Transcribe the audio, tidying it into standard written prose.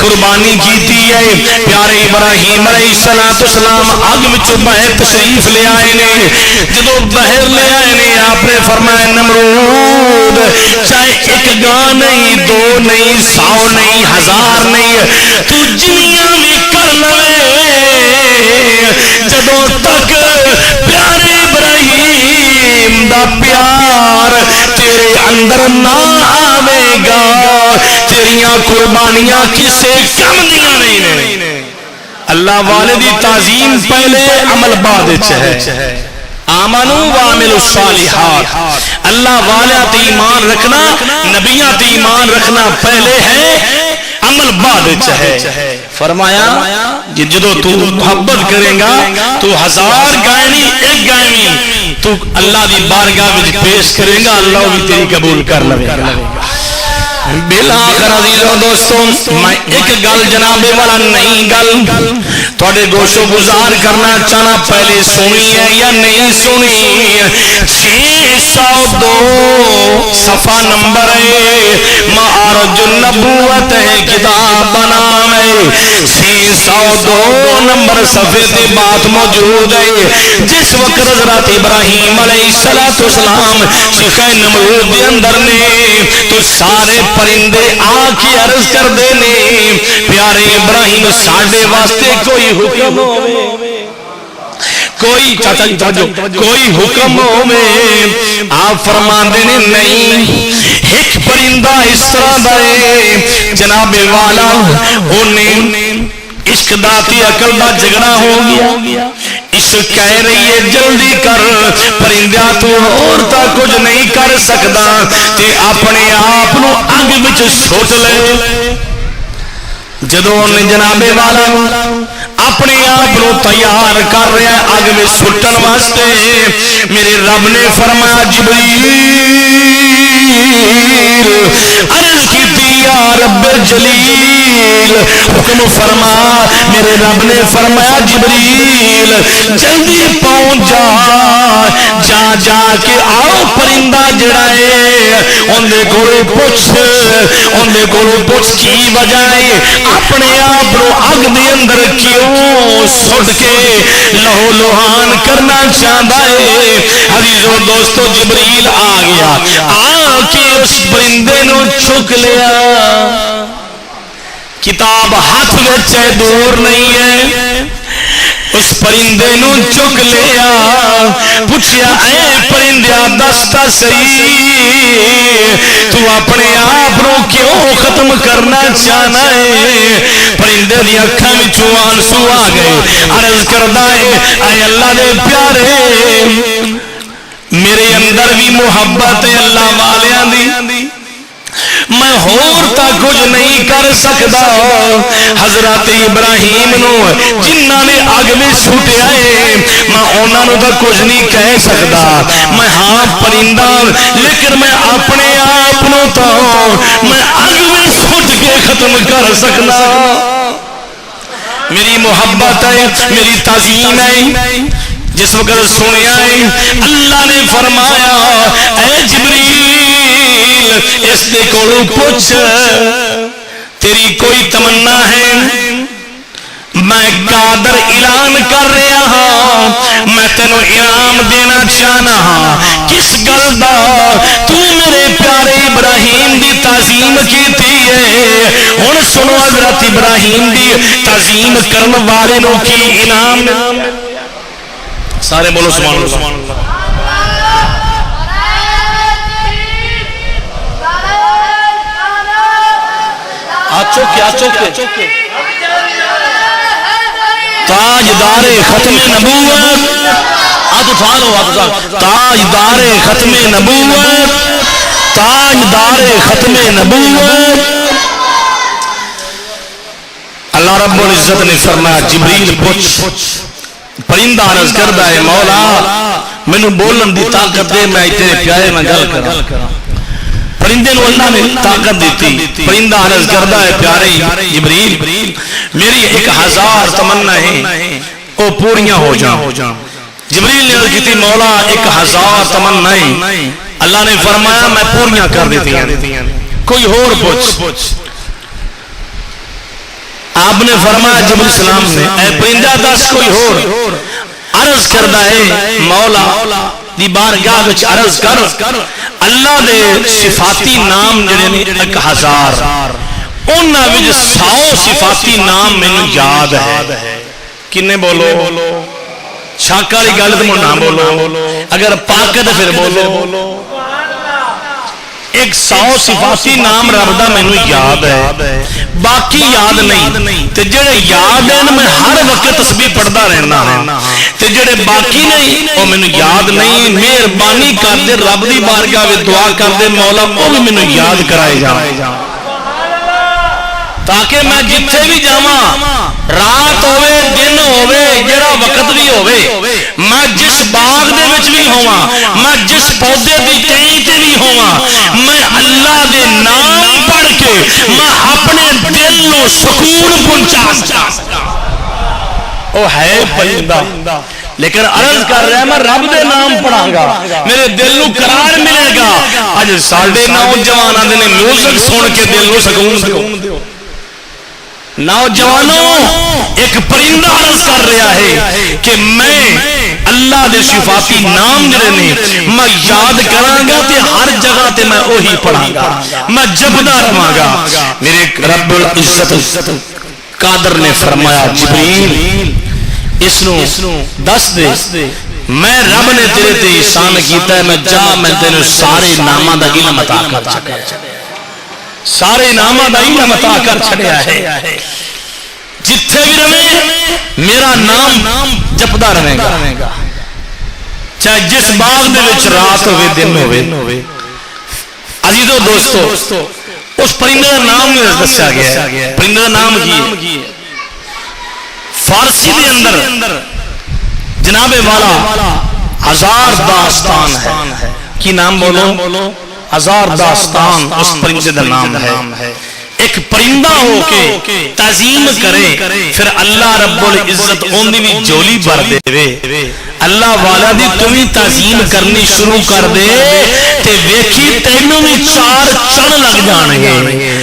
قربانی کیتی ہے پیارے ابراہیم علیہ السلام اگ وچ باہر تشریف لے آئے نے جدو باہر لے آئے نے آپ نے فرمایا نمرود چاہے ایک گاں نہیں دو نہیں 100 نہیں 1000 نہیں تو جنیاں بھی کر لے جدو تک پیارے ابراہیم دا پیار تیرے اندر نہ آوے گا تیریاں قربانیاں کسے کم دیاں نہیں نے اللہ والے دی تعظیم پہلے عمل بعد ہے آمنو وعملوا الصالحات اللہ والا تے ایمان رکھنا نبیاں تے ایمان رکھنا پہلے ہے عمل بعد ہے فرمایا جدو تو محبت کرے گا تو 1000 گائے نہیں ایک گائے نہیں تو اللہ دی بارگاہ وچ پیش کرے گا اللہ بھی تیری قبول کر لے گا بالآخر عزیزو دوستوں میں ایک گل جناب والا نہیں گل تھوڑے گوشو گزار کرنا چاہنا پہلے سنی ہے یا نہیں سنی 602 صفحہ نمبر ہے معارج النبوت ہے کتاب نام ہے 602 نمبر صفحے تے بات موجود ہے جس وقت حضرت ابراہیم علیہ السلام شیخہ نمرود دے اندر نے تو سارے پرندے آ کے عرض کر دینے پیارے ابراہیم ساڑھے واسطے کوئی حکم ہوئے کوئی کوئی حکم ہوئے آپ فرمان دینے نہیں ایک پرندہ اس طرح دائے جناب والا انہیں عشق داتی عقل دا جھگڑا ہو گیا عشق کہہ رہی ہے جلدی کر پرندہ تو اور تا کچھ نہیں کر سکتا تے اپنے آپ نو اگ وچ سٹ لے جدو انہیں جناب والا اپنے آپ نو تیار کر رہا ہے اگ وچ سٹن واسطے میرے رب نے فرمایا جبریل عرض کی یا رب جلیل حکم فرما میرے رب نے فرمایا جبریل جلدی پہنچ جا جا کے آؤ پرندہ جڑا ہے اندے کولے پوچھ کی وجہ ہے اپنے آپ کو اگ دے اندر کیوں سٹ کے لہو لوہان کرنا چاہتا ہے عزیزو دوستو جبریل آ گیا آ کے اس پرندے نو چک لیا کتاب ہاتھ وچ ہے دور نہیں ہے اس پرندے نو چک لیا پوچھیا اے پرندیا دستا صحیح تو اپنے آپ نو کیوں ختم کرنا چاہنا ہے پرندے دی اکھاں وچوں آنسو آ گئے عرض کردا ہے اے اللہ دے پیارے میرے اندر بھی محبت ہے اللہ والیاں دی میں ہور تا کچھ نہیں کر سکتا حضرت ابراہیم نو جنہاں نے اگ میں سٹیا ہے میں انہاں نو تا کچھ نہیں کہہ سکتا میں ہاں پرندہ لیکن میں اپنے آپ نو تا میں اگ میں سٹ کے ختم کر سکنا میری محبت ہے میری تعظیم ہے جس وقت سنیا ہے اللہ نے فرمایا اے جبریل اس دے کولوں پوچھ تیری کوئی تمنا ہے میں قادر اعلان کر رہا ہاں میں تینوں انعام دینا چاہنا ہاں کس گل دا تو میرے پیارے ابراہیم دی تعظیم کیتی ہے ہن سنو حضرت ابراہیم دی تعظیم کرن والے نو کی انعام سارے بولو سبحان اللہ تاجدار ختم نبوت تاجدار ختم نبوت تاجدار ختم نبوت اللہ رب العزت نے فرمایا جبریل پوچھ پرندہ عرض کردا ہے مولا مینوں بولن دی طاقت دے میں تیرے پیارے نال گل کراں پرندے نو اللہ نے طاقت دیتی پرندہ عرض کردا ہے پیارے جبریل میری 1000 تمنا ہے وہ پوریاں ہو جائیں جبریل نے عرض کی مولا 1000 تمنا ہے اللہ نے فرمایا میں پوریاں کر دیتی ہیں کوئی اور پوچھ آپ نے فرمایا جبریل السلام نے اے پرندہ دس کوئی ہور عرض کردہ ہے مولا دی بارگاہ وچ عرض کر اللہ دے صفاتی نام جڑے نے 1000 انہاں وچ 100 صفاتی نام مینوں یاد ہے کنے بولو شک والی گل تے نہ بولو اگر پاک ہے تے پھر بولو 100 صفاتی نام رب دا مینوں یاد ہے باقی یاد نہیں تے جڑے یاد ہیں میں ہر وقت تسبیح پڑھدا رہنا ہاں تے جڑے باقی نہیں او مینوں یاد نہیں مہربانی کر دے رب دی بارگاہ وچ دعا کر دے مولا او بھی مینوں یاد کرائے جا تاکہ میں جتھے بھی جاواں رات ہوے دن ہوے جڑا وقت بھی ہوے میں جس باغ دے وچ بھی ہوواں میں جس پودے دی ٹہنی تے بھی ہوواں میں اللہ دے نام پڑھ کے میں اپنے دل نو سکون پہنچا سکاں او ہے پرندہ لیکن عرض کر رہا ہے میں رب دے نام پڑھاں گا میرے دل نو قرار ملے گا اج ساڈے نوجوان آندے نے میوزک سن کے دل نو سکون دیو نوجوانوں ایک پرندہ عرض کر رہا ہے کہ میں اللہ دے صفاتی نام جڑے نے میں یاد کراں گا تے ہر جگہ تے میں وہی پڑھاں گا میں جپدا رہاں گا میرے رب العزت قادر نے فرمایا جبریل اس نو دس دے میں رب نے تیرے تے احسان کیتا ہے میں جا میں تینوں سارے ناماں دا علم عطا کر چھڈیا سارے ناماں دا علم عطا کر چھڈیا ہے جتھے بھی رہے میرا نام جپدا رہے گا چاہے جس باغ دے وچ رات ہوے دن ہوے عزیزو دوستو اس پرندے کا نام دسیا گیا ہے پرندے کا نام کی فارسی دے اندر جناب والا 1000 داستان ہے کی نام بولو 1000 داستان اس پرندے کا نام ہے ایک پرندہ ہو کے تعظیم کرے پھر اللہ رب العزت اون دی بھی جولی بھر دے اللہ والا دی تمہیں تعظیم کرنی شروع کر دے تے ویکھی تینوں بھی 4 چن لگ جان گے